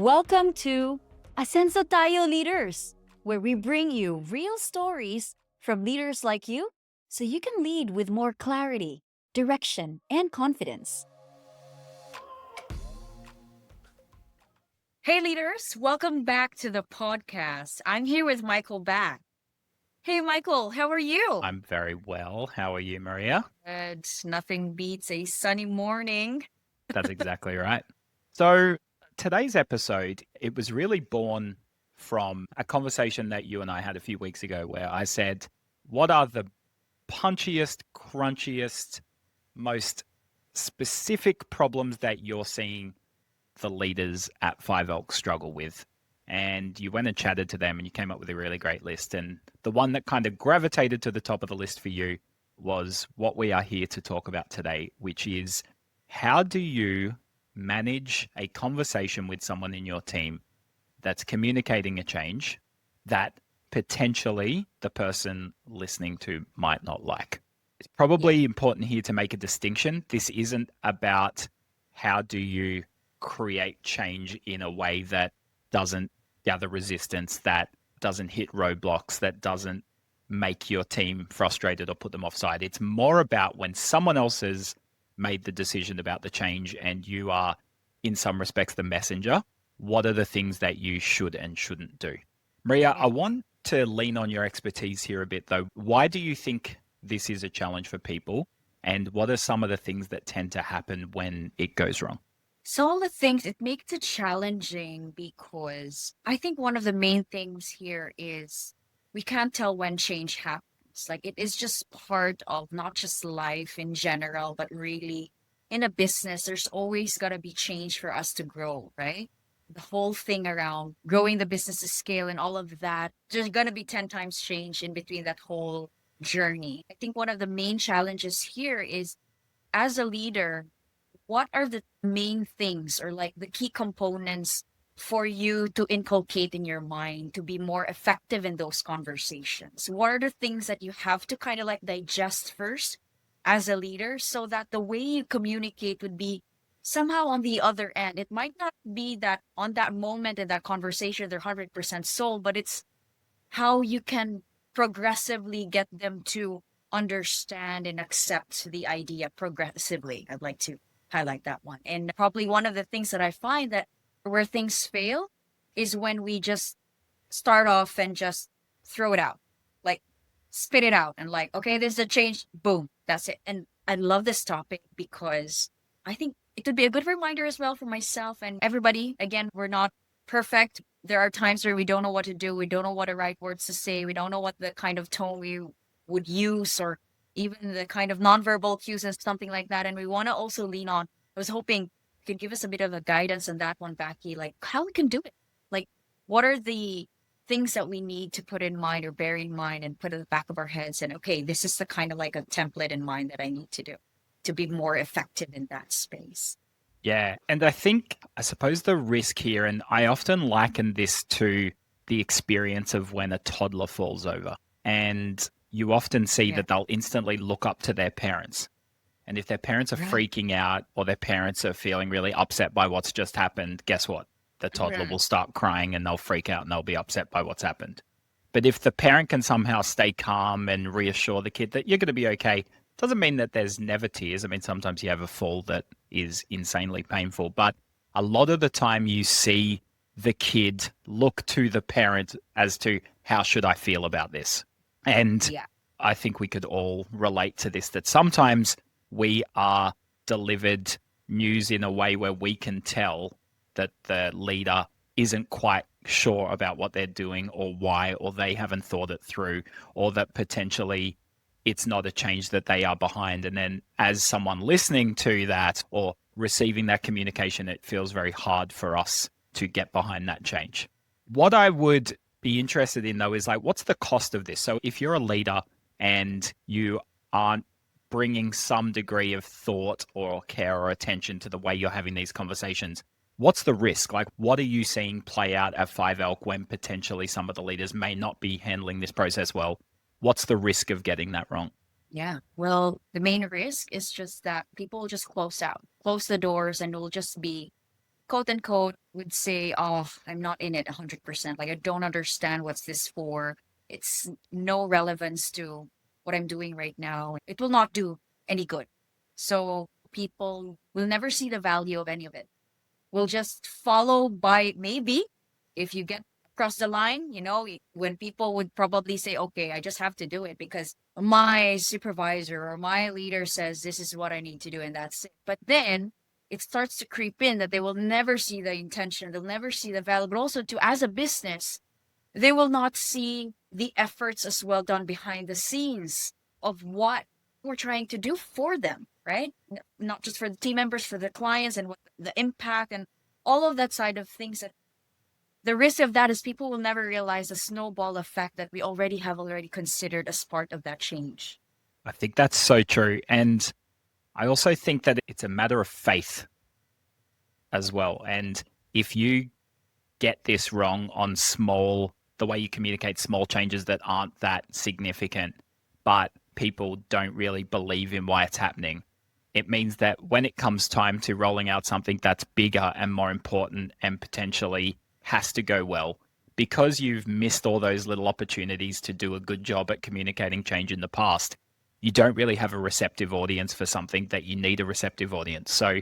Welcome to Asenso Tayo Leaders, where we bring you real stories from leaders like you so you can lead with more clarity, direction, and confidence. Hey, leaders, welcome back to the podcast. I'm here with Michael back. Hey, Michael, how are you? I'm very well. How are you, Maria? Good. Nothing beats a sunny morning. That's exactly right. So today's episode, it was really born from a conversation that you and I had a few weeks ago where I said, what are the punchiest, crunchiest, most specific problems that you're seeing the leaders at Five Elk struggle with? And you went and chatted to them and you came up with a really great list. And the one that kind of gravitated to the top of the list for you was what we are here to talk about today, which is how do you manage a conversation with someone in your team that's communicating a change that potentially the person listening to might not like? It's probably important here to make a distinction. This isn't about how do you create change in a way that doesn't gather resistance, that doesn't hit roadblocks, that doesn't make your team frustrated or put them offside. It's more about when someone else has made the decision about the change and you are, in some respects, the messenger. What are the things that you should and shouldn't do? Maria, I want to lean on your expertise here a bit, though. Why do you think this is a challenge for people? And what are some of the things that tend to happen when it goes wrong? So all the things, it makes it challenging because I think one of the main things here is we can't tell when change happens. Like it is just part of not just life in general, but really in a business, there's always got to be change for us to grow, right? The whole thing around growing the business to scale and all of that, there's going to be 10 times change in between that whole journey. I think one of the main challenges here is as a leader, what are the main things or like the key components for you to inculcate in your mind to be more effective in those conversations? What are the things that you have to kind of like digest first as a leader so that the way you communicate would be somehow on the other end? It might not be that on that moment in that conversation they're 100% sold, but it's how you can progressively get them to understand and accept the idea progressively. I'd like to highlight that one. And probably one of the things that I find that where things fail is when we just start off and just throw it out, like spit it out and like, okay, this is a change, boom, that's it. And I love this topic because I think it would be a good reminder as well for myself and everybody. Again, we're not perfect. There are times where we don't know what to do. We don't know what the right words to say. We don't know what the kind of tone we would use or even the kind of nonverbal cues and something like that. And we want to also lean on, I was hoping you could give us a bit of a guidance on that one, Becky, like how we can do it. Like, what are the things that we need to put in mind or bear in mind and put at the back of our heads and, okay, this is the kind of like a template in mind that I need to do to be more effective in that space. Yeah. And I suppose the risk here, and I often liken this to the experience of when a toddler falls over. And you often see that they'll instantly look up to their parents. And if their parents are freaking out or their parents are feeling really upset by what's just happened, guess what? The toddler will start crying and they'll freak out and they'll be upset by what's happened. But if the parent can somehow stay calm and reassure the kid that you're going to be okay, doesn't mean that there's never tears. I mean, sometimes you have a fall that is insanely painful, but a lot of the time you see the kid look to the parent as to how should I feel about this? And I think we could all relate to this, that sometimes we are delivered news in a way where we can tell that the leader isn't quite sure about what they're doing or why, or they haven't thought it through, or that potentially it's not a change that they are behind. And then as someone listening to that or receiving that communication, it feels very hard for us to get behind that change. What I would be interested in though is like, what's the cost of this? So if you're a leader and you aren't bringing some degree of thought or care or attention to the way you're having these conversations, what's the risk? Like, what are you seeing play out at Five Elk when potentially some of the leaders may not be handling this process well? What's the risk of getting that wrong? Yeah. Well, the main risk is just that people will just close the doors and it will just be quote unquote would say, "Oh, I'm not in it 100%. Like, I don't understand what's this for. It's no relevance to what I'm doing right now. It will not do any good." So people will never see the value of any of it. We'll just follow by maybe if you get across the line, when people would probably say, "Okay, I just have to do it because my supervisor or my leader says this is what I need to do," and that's it. But then it starts to creep in that they will never see the intention, they'll never see the value, but also to as a business, they will not see the efforts as well done behind the scenes of what we're trying to do for them, right? Not just for the team members, for the clients, and what the impact and all of that side of things. That the risk of that is people will never realize the snowball effect that we already considered as part of that change. I think that's so true. And I also think that it's a matter of faith as well. And if you get this wrong on the way you communicate small changes that aren't that significant, but people don't really believe in why it's happening, it means that when it comes time to rolling out something that's bigger and more important and potentially has to go well, because you've missed all those little opportunities to do a good job at communicating change in the past, you don't really have a receptive audience for something that you need a receptive audience. So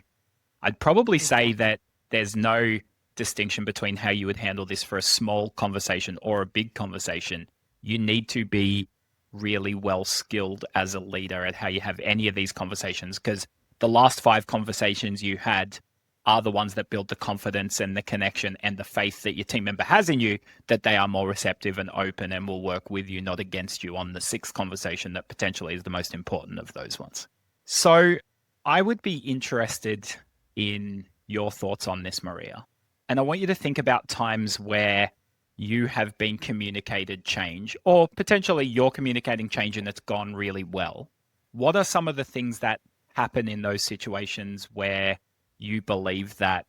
I'd probably say Exactly. that there's no distinction between how you would handle this for a small conversation or a big conversation. You need to be really well skilled as a leader at how you have any of these conversations, because the last five conversations you had are the ones that build the confidence and the connection and the faith that your team member has in you, that they are more receptive and open and will work with you, not against you, on the sixth conversation that potentially is the most important of those ones. So I would be interested in your thoughts on this, Maria. And I want you to think about times where you have been communicated change, or potentially you're communicating change and it's gone really well. What are some of the things that happen in those situations where you believe that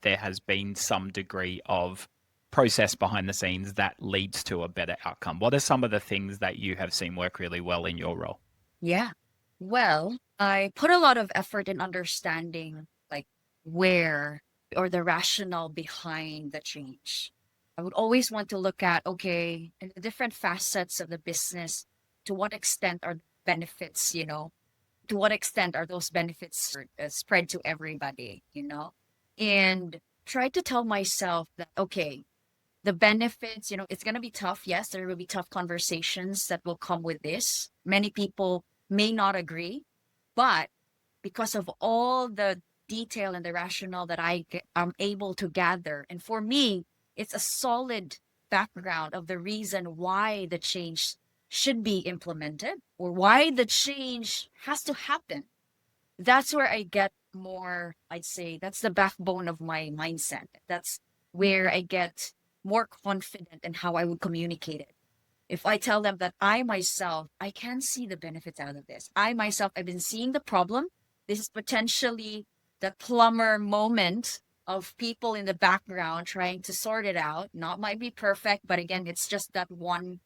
there has been some degree of process behind the scenes that leads to a better outcome? What are some of the things that you have seen work really well in your role? Yeah. Well, I put a lot of effort in understanding like where or the rationale behind the change. I would always want to look at, okay, in the different facets of the business, to what extent are benefits, to what extent are those benefits spread to everybody. And try to tell myself that, okay, the benefits, it's going to be tough. Yes, there will be tough conversations that will come with this. Many people may not agree, but because of all the detail and the rationale that I'm able to gather, and for me, it's a solid background of the reason why the change should be implemented or why the change has to happen. That's where I get more, I'd say, that's the backbone of my mindset. That's where I get more confident in how I would communicate it. If I tell them that I myself, I can see the benefits out of this. I myself, I've been seeing the problem. This is potentially the plumber moment of people in the background trying to sort it out. Not might be perfect, but again, it's just that one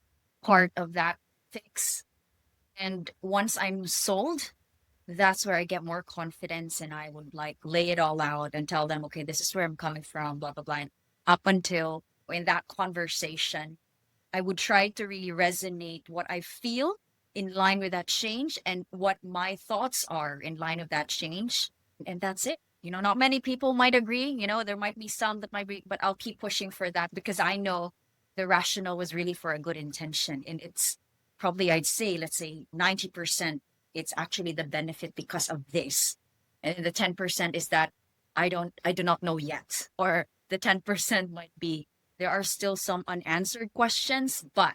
part of that fix. And once I'm sold, that's where I get more confidence and I would like lay it all out and tell them, okay, this is where I'm coming from, blah, blah, blah. And up until in that conversation, I would try to really resonate what I feel in line with that change and what my thoughts are in line of that change. And that's it. Not many people might agree. There might be some that might be, but I'll keep pushing for that because I know the rationale was really for a good intention. And it's probably, I'd say, let's say 90%, it's actually the benefit because of this. And the 10% is that I do not know yet. Or the 10% might be there are still some unanswered questions, but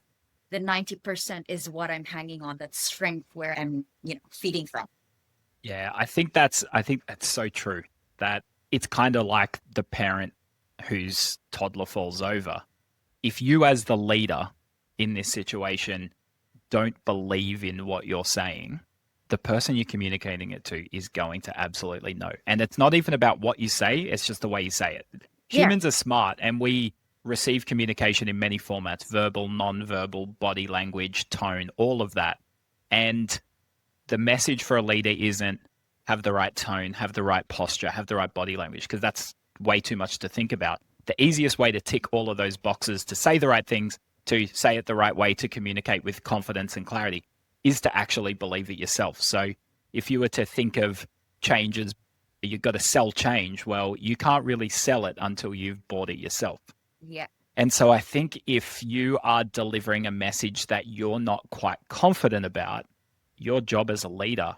the 90% is what I'm hanging on, that strength where I'm, feeding from. Yeah, I think that's so true. That it's kind of like the parent whose toddler falls over. If you as the leader in this situation don't believe in what you're saying, the person you're communicating it to is going to absolutely know. And it's not even about what you say, it's just the way you say it. Yeah. Humans are smart and we receive communication in many formats: verbal, non-verbal, body language, tone, all of that. And the message for a leader isn't have the right tone, have the right posture, have the right body language, because that's way too much to think about. The easiest way to tick all of those boxes, to say the right things, to say it the right way, to communicate with confidence and clarity, is to actually believe it yourself. So if you were to think of change as you've got to sell change, well, you can't really sell it until you've bought it yourself. Yeah. And so I think if you are delivering a message that you're not quite confident about, your job as a leader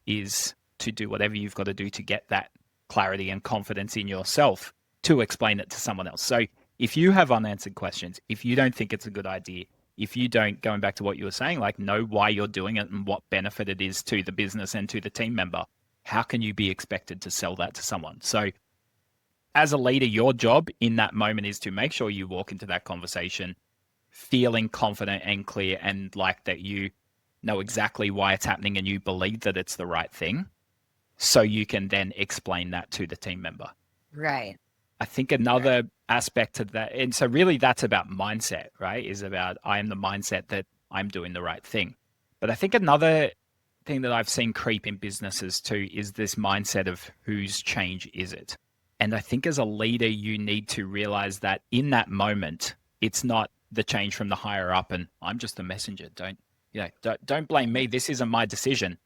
is to do whatever you've got to do to get that clarity and confidence in yourself to explain it to someone else. So if you have unanswered questions, if you don't think it's a good idea, if you don't, going back to what you were saying, like know why you're doing it and what benefit it is to the business and to the team member, how can you be expected to sell that to someone? So as a leader, your job in that moment is to make sure you walk into that conversation feeling confident and clear and like that you know exactly why it's happening and you believe that it's the right thing. So you can then explain that to the team member. Right. I think Right. another aspect of that, and so really that's about mindset, right? Is about I am the mindset that I'm doing the right thing. But I think another thing that I've seen creep in businesses too is this mindset of whose change is it? And I think as a leader, you need to realize that in that moment, it's not the change from the higher up and I'm just the messenger. Don't blame me. This isn't my decision.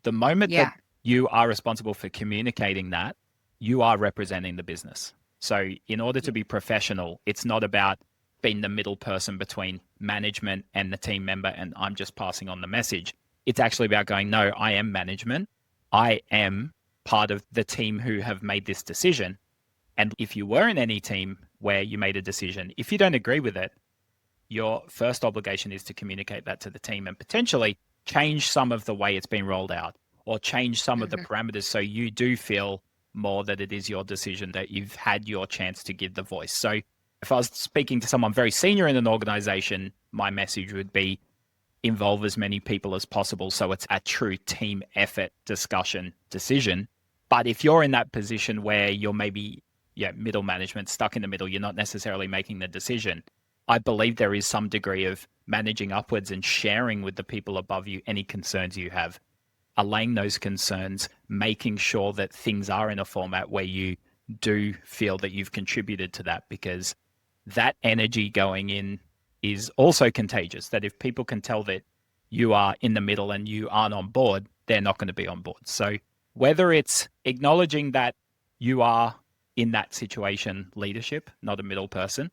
The moment that Yeah. you are responsible for communicating that, you are representing the business. So, in order to Yeah. be professional, it's not about being the middle person between management and the team member, and I'm just passing on the message. It's actually about going, no, I am management. I am part of the team who have made this decision. And if you were in any team where you made a decision, if you don't agree with it, your first obligation is to communicate that to the team and potentially change some of the way it's been rolled out or change some of the Hmm. parameters so you do feel more that it is your decision, that you've had your chance to give the voice. So if I was speaking to someone very senior in an organization, my message would be involve as many people as possible so it's a true team effort discussion decision. But if you're in that position where you're maybe middle management stuck in the middle, you're not necessarily making the decision. I believe there is some degree of managing upwards and sharing with the people above you any concerns you have, allaying those concerns, making sure that things are in a format where you do feel that you've contributed to that, because that energy going in is also contagious. That if people can tell that you are in the middle and you aren't on board, they're not going to be on board. So whether it's acknowledging that you are in that situation, leadership, not a middle person,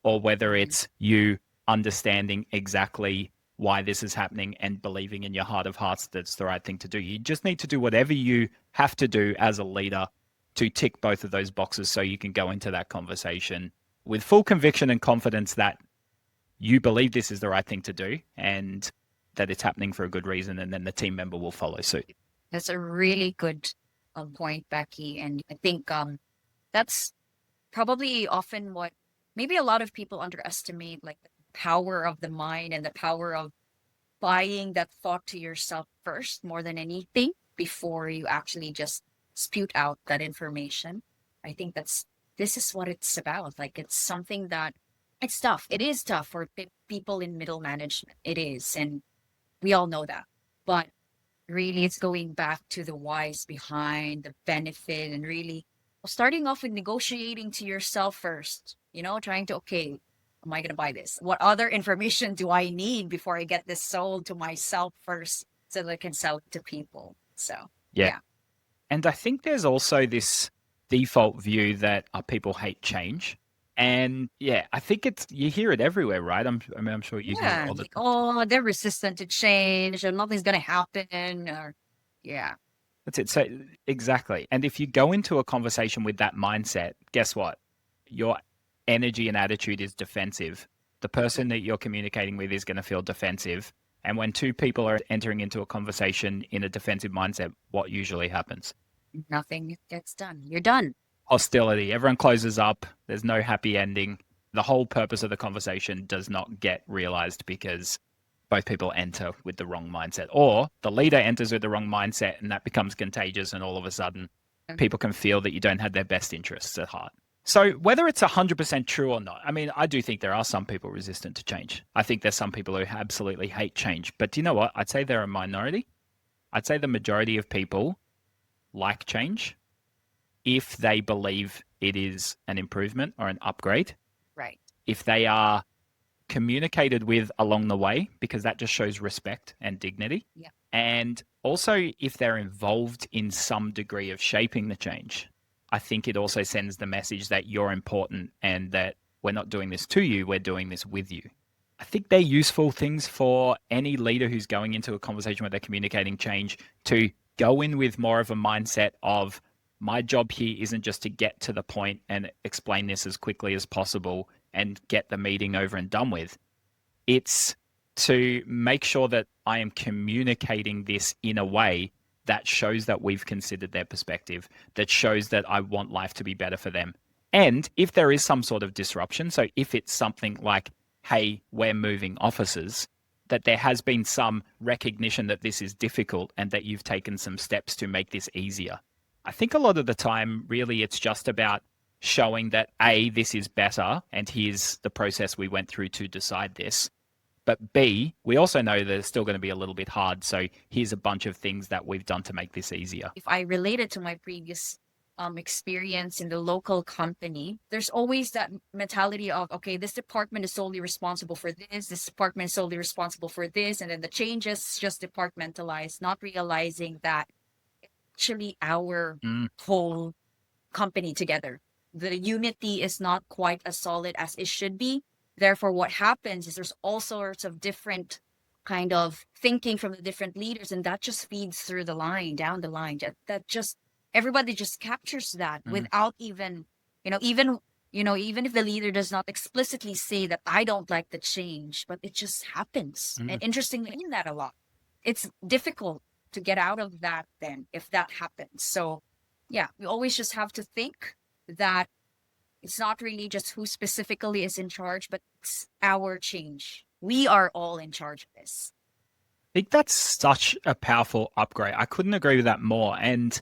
or whether Hmm. it's you understanding exactly why this is happening and believing in your heart of hearts that's the right thing to do. You just need to do whatever you have to do as a leader to tick both of those boxes so you can go into that conversation with full conviction and confidence that you believe this is the right thing to do and that it's happening for a good reason, and then the team member will follow suit. That's a really good point, Becky. And I think that's probably often what maybe a lot of people underestimate, like the power of the mind and the power of buying that thought to yourself first more than anything before you actually just spewed out that information. I think this is what it's about. Like it's something that it's tough. It is tough for people in middle management. It is. And we all know that. But really, it's going back to the whys behind the benefit and really starting off with negotiating to yourself first, trying to, okay, am I going to buy this? What other information do I need before I get this sold to myself first so that I can sell it to people? So, Yeah. yeah. And I think there's also this default view that people hate change. And yeah, I think it's you hear it everywhere, right? I'm sure you hear it Yeah. all the Like, time. oh, they're resistant to change and nothing's going to happen. Or, yeah. That's it. So exactly. And if you go into a conversation with that mindset, guess what? Your energy and attitude is defensive. The Mhm. person that you're communicating with is going to feel defensive. And when two people are entering into a conversation in a defensive mindset, what usually happens? Nothing gets done. You're done. Hostility. Everyone closes up. There's no happy ending. The whole purpose of the conversation does not get realized because both people enter with the wrong mindset, or the leader enters with the wrong mindset, and that becomes contagious. And all of a sudden, people can feel that you don't have their best interests at heart. So, whether it's 100% true or not, I mean, I do think there are some people resistant to change. I think there's some people who absolutely hate change. But do you know what? I'd say they're a minority. I'd say the majority of people like change if they believe it is an improvement or an upgrade. Right. If they are communicated with along the way, because that just shows respect and dignity. Yeah. And also, if they're involved in some degree of shaping the change, I think it also sends the message that you're important and that we're not doing this to you, we're doing this with you. I think they're useful things for any leader who's going into a conversation where they're communicating change to go in with more of a mindset of my job here isn't just to get to the point and explain this as quickly as possible and get the meeting over and done with. It's to make sure that I am communicating this in a way that shows that we've considered their perspective, that shows that I want life to be better for them. And if there is some sort of disruption, so if it's something like, hey, we're moving offices, that there has been some recognition that this is difficult and that you've taken some steps to make this easier. I think a lot of the time, really, it's just about showing that A, this is better, and here's the process we went through to decide this. But B, we also know that it's still going to be a little bit hard. So here's a bunch of things that we've done to make this easier. If I relate it to my previous experience in the local company, there's always that mentality of, okay, this department is solely responsible for this department is solely responsible for this, and then the changes just departmentalized, not realizing that actually our whole company together. The unity is not quite as solid as it should be. Therefore, what happens is there's all sorts of different kind of thinking from the different leaders, and that just feeds through the line, down the line. That just everybody just captures that without even, even if the leader does not explicitly say that I don't like the change, but it just happens. And interestingly, in that a lot, it's difficult to get out of that then if that happens. So yeah, we always just have to think that it's not really just who specifically is in charge, but it's our change. We are all in charge of this. I think that's such a powerful upgrade. I couldn't agree with that more. And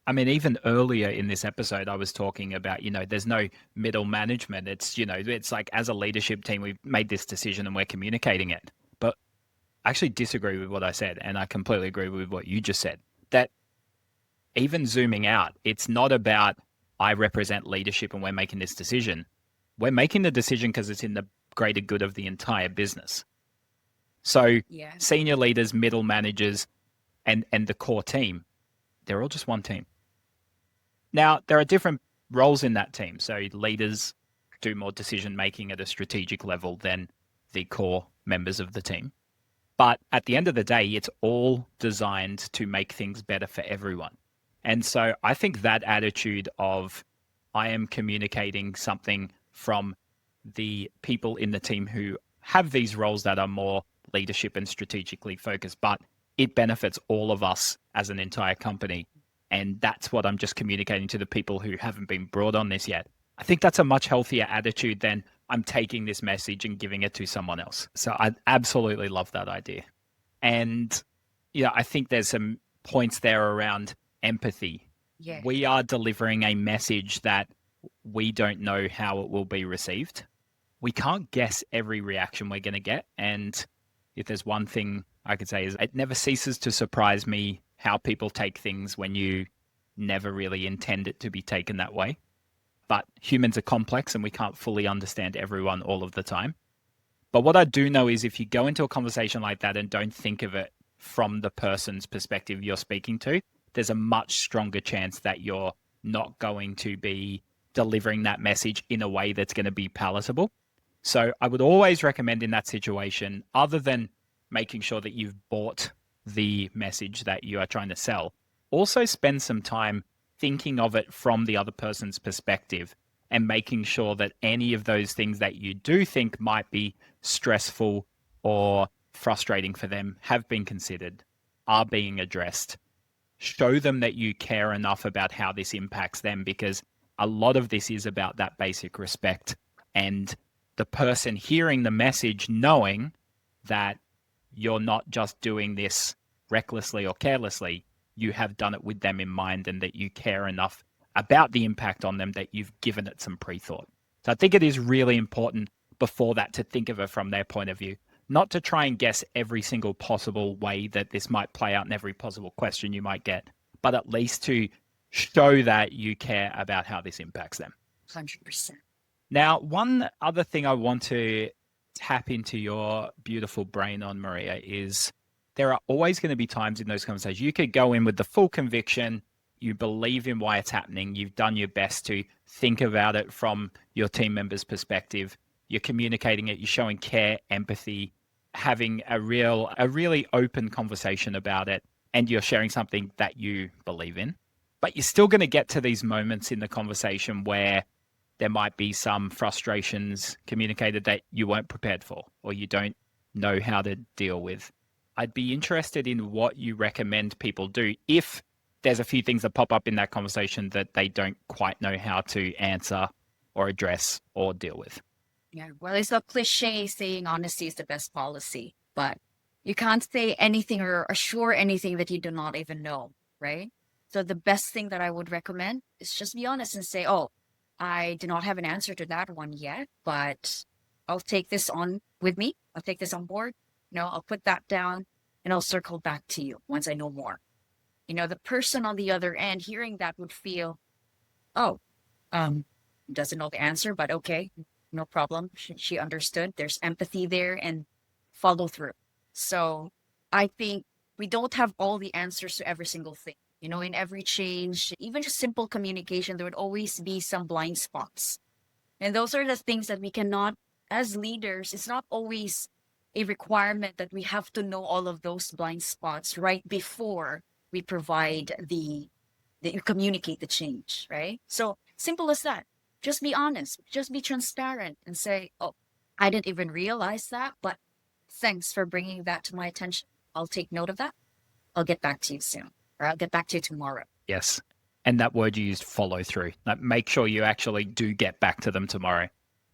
I mean, even earlier in this episode, I was talking about, there's no middle management. It's like as a leadership team, we've made this decision and we're communicating it. But I actually disagree with what I said. And I completely agree with what you just said. That even zooming out, it's not about I represent leadership and we're making this decision. We're making the decision because it's in the greater good of the entire business. So Yeah. senior leaders, middle managers, and the core team, they're all just one team. Now, there are different roles in that team. So leaders do more decision making at a strategic level than the core members of the team. But at the end of the day, it's all designed to make things better for everyone. And so I think that attitude of I am communicating something from the people in the team who have these roles that are more leadership and strategically focused, but it benefits all of us as an entire company. And that's what I'm just communicating to the people who haven't been brought on this yet. I think that's a much healthier attitude than I'm taking this message and giving it to someone else. So I absolutely love that idea. And yeah, I think there's some points there around empathy. Yeah. We are delivering a message that we don't know how it will be received. We can't guess every reaction we're going to get. And if there's one thing I could say is it never ceases to surprise me how people take things when you never really intend it to be taken that way. But humans are complex and we can't fully understand everyone all of the time. But what I do know is if you go into a conversation like that and don't think of it from the person's perspective you're speaking to, there's a much stronger chance that you're not going to be delivering that message in a way that's going to be palatable. So I would always recommend in that situation, other than making sure that you've bought the message that you are trying to sell, also spend some time thinking of it from the other person's perspective and making sure that any of those things that you do think might be stressful or frustrating for them have been considered, are being addressed. Show them that you care enough about how this impacts them, because a lot of this is about that basic respect and the person hearing the message knowing that you're not just doing this recklessly or carelessly, you have done it with them in mind and that you care enough about the impact on them that you've given it some pre-thought. So I think it is really important before that to think of it from their point of view, not to try and guess every single possible way that this might play out in every possible question you might get, but at least to show that you care about how this impacts them. 100%. Now, one other thing I want to tap into your beautiful brain on, Maria, is there are always going to be times in those conversations you could go in with the full conviction, you believe in why it's happening, you've done your best to think about it from your team member's perspective, you're communicating it, you're showing care, empathy, having a really open conversation about it, and you're sharing something that you believe in. But you're still going to get to these moments in the conversation where there might be some frustrations communicated that you weren't prepared for or you don't know how to deal with. I'd be interested in what you recommend people do if there's a few things that pop up in that conversation that they don't quite know how to answer or address or deal with. Yeah. Well, it's a cliche saying honesty is the best policy, but you can't say anything or assure anything that you do not even know, right? So the best thing that I would recommend is just be honest and say, oh, I do not have an answer to that one yet, but I'll take this on with me. I'll take this on board. I'll put that down and I'll circle back to you once I know more. The person on the other end hearing that would feel, oh, um, doesn't know the answer, but okay, no problem. She understood. There's empathy there and follow through. So I think we don't have all the answers to every single thing. In every change, even just simple communication, there would always be some blind spots. And those are the things that we cannot, as leaders, it's not always a requirement that we have to know all of those blind spots right before we provide that you communicate the change, right? So simple as that. Just be honest, just be transparent and say, oh, I didn't even realize that, but thanks for bringing that to my attention. I'll take note of that. I'll get back to you soon, or I'll get back to you tomorrow. Yes. And that word you used, follow through. Like, make sure you actually do get back to them tomorrow.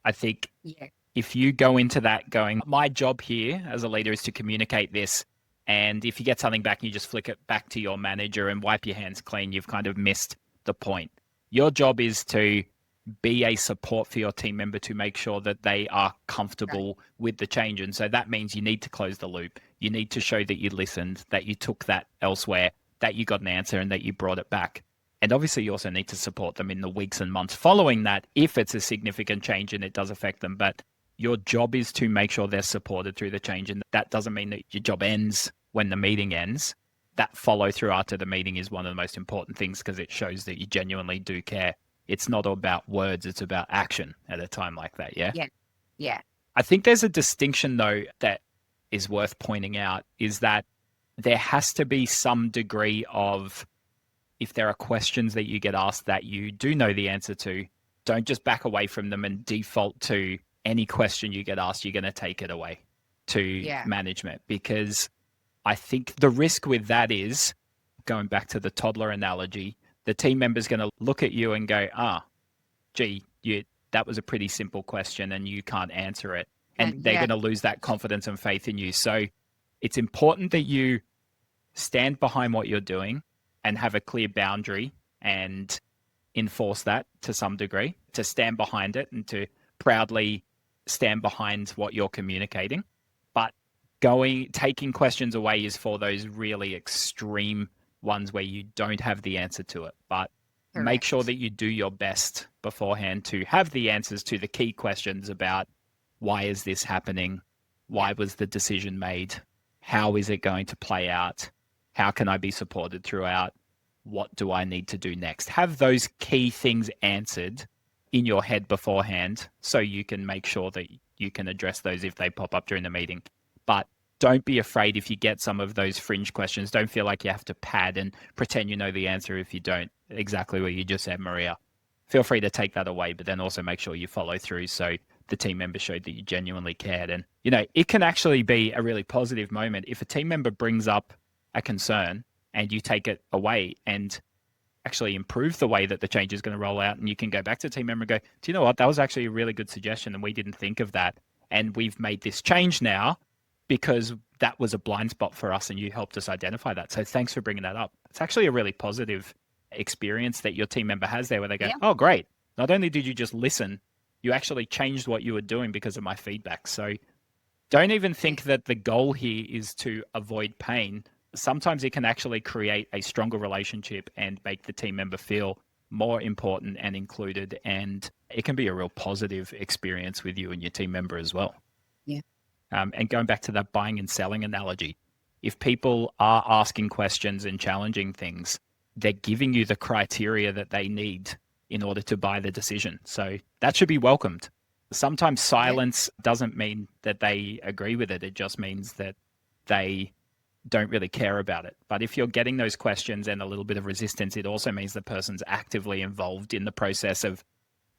I think Yeah. if you go into that going, my job here as a leader is to communicate this. And if you get something back and you just flick it back to your manager and wipe your hands clean, you've kind of missed the point. Your job is to be a support for your team member to make sure that they are comfortable with the change. And so that means you need to close the loop. You need to show that you listened, that you took that elsewhere, that you got an answer and that you brought it back. And obviously, you also need to support them in the weeks and months following that if it's a significant change and it does affect them. But your job is to make sure they're supported through the change. And that doesn't mean that your job ends when the meeting ends. That follow through after the meeting is one of the most important things because it shows that you genuinely do care. It's not all about words, it's about action at a time like that. Yeah. Yeah. Yeah. I think there's a distinction, though, that is worth pointing out is that there has to be some degree of, if there are questions that you get asked that you do know the answer to, don't just back away from them and default to any question you get asked, you're going to take it away to management. Because I think the risk with that is, going back to the toddler analogy, the team member's going to look at you and go, gee, that was a pretty simple question and you can't answer it. And they're going to lose that confidence and faith in you. So it's important that you stand behind what you're doing and have a clear boundary and enforce that to some degree, to stand behind it and to proudly stand behind what you're communicating. But taking questions away is for those really extreme ones where you don't have the answer to it. But make sure that you do your best beforehand to have the answers to the key questions about why is this happening? Why was the decision made? How is it going to play out? How can I be supported throughout? What do I need to do next? Have those key things answered in your head beforehand so you can make sure that you can address those if they pop up during the meeting. But don't be afraid if you get some of those fringe questions. Don't feel like you have to pad and pretend you know the answer if you don't. Exactly what you just said, Maria. Feel free to take that away, but then also make sure you follow through so the team member showed that you genuinely cared. And, it can actually be a really positive moment if a team member brings up a concern and you take it away and actually improve the way that the change is going to roll out. And you can go back to the team member and go, do you know what? That was actually a really good suggestion and we didn't think of that. And we've made this change now because that was a blind spot for us and you helped us identify that. So thanks for bringing that up. It's actually a really positive experience that your team member has there where they go, oh, great. Not only did you just listen, you actually changed what you were doing because of my feedback. So don't even think that the goal here is to avoid pain. sometimes it can actually create a stronger relationship and make the team member feel more important and included. And it can be a real positive experience with you and your team member as well. Yeah. And going back to that buying and selling analogy, if people are asking questions and challenging things, they're giving you the criteria that they need in order to buy the decision. So that should be welcomed. Sometimes Yeah. silence doesn't mean that they agree with it. It just means that they don't really care about it. But if you're getting those questions and a little bit of resistance, it also means the person's actively involved in the process of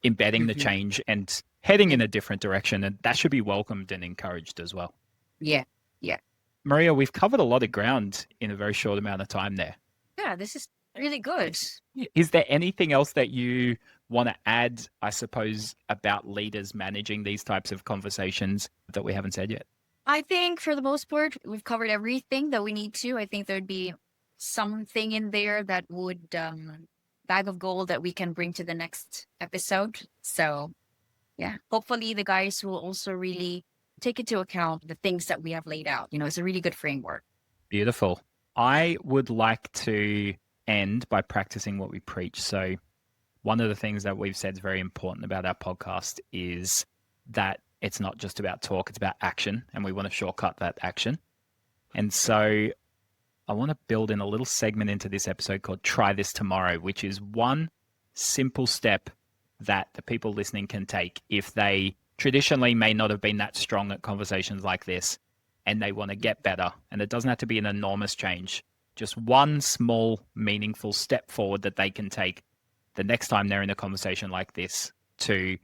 embedding the Hmm. change and heading Yeah. in a different direction. And that should be welcomed and encouraged as well. Yeah. Yeah. Maria, we've covered a lot of ground in a very short amount of time there. Yeah. This is really good. Is there anything else that you want to add, I suppose, about leaders managing these types of conversations that we haven't said yet? I think for the most part, we've covered everything that we need to. I think there'd be something in there that would bag of gold that we can bring to the next episode. So yeah, hopefully the guys will also really take into account the things that we have laid out. You know, it's a really good framework. Beautiful. I would like to end by practicing what we preach. So, one of the things that we've said is very important about our podcast is that it's not just about talk, it's about action. And we want to shortcut that action. And so, I want to build in a little segment into this episode called Try This Tomorrow, which is one simple step that the people listening can take if they traditionally may not have been that strong at conversations like this and they want to get better. And it doesn't have to be an enormous change, just one small, meaningful step forward that they can take the next time they're in a conversation like this to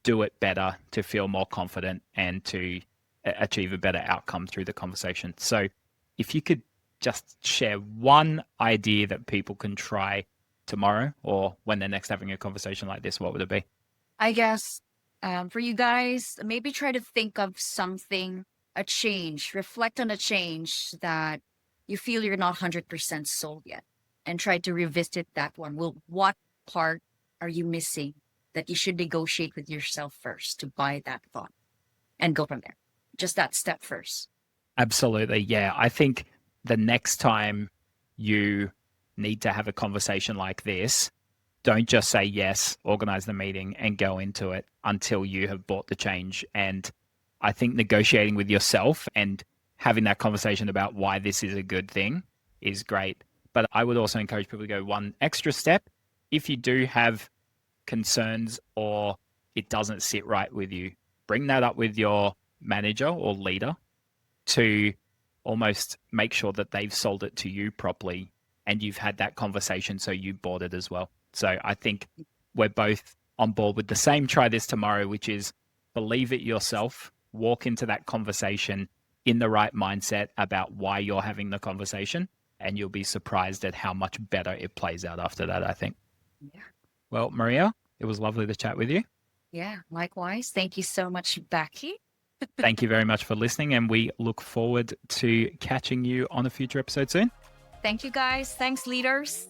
do it better, to feel more confident, and to achieve a better outcome through the conversation. So, if you could just share one idea that people can try tomorrow or when they're next having a conversation like this, what would it be? I guess for you guys, maybe try to think of something, a change, reflect on a change that you feel you're not 100% sold yet, and try to revisit that one. Well, what part are you missing that you should negotiate with yourself first to buy that thought and go from there? Just that step first. Absolutely. Yeah. I think the next time you need to have a conversation like this, don't just say yes, organize the meeting and go into it until you have bought the change. And I think negotiating with yourself and having that conversation about why this is a good thing is great. But I would also encourage people to go one extra step. If you do have concerns or it doesn't sit right with you, bring that up with your manager or leader to almost make sure that they've sold it to you properly and you've had that conversation so you bought it as well. So I think we're both on board with the same try this tomorrow, which is believe it yourself, walk into that conversation in the right mindset about why you're having the conversation, and you'll be surprised at how much better it plays out after that, I think. Yeah. Well, Maria, it was lovely to chat with you. Yeah. Likewise. Thank you so much, Becky. Thank you very much for listening, and we look forward to catching you on a future episode soon. Thank you, guys. Thanks, leaders.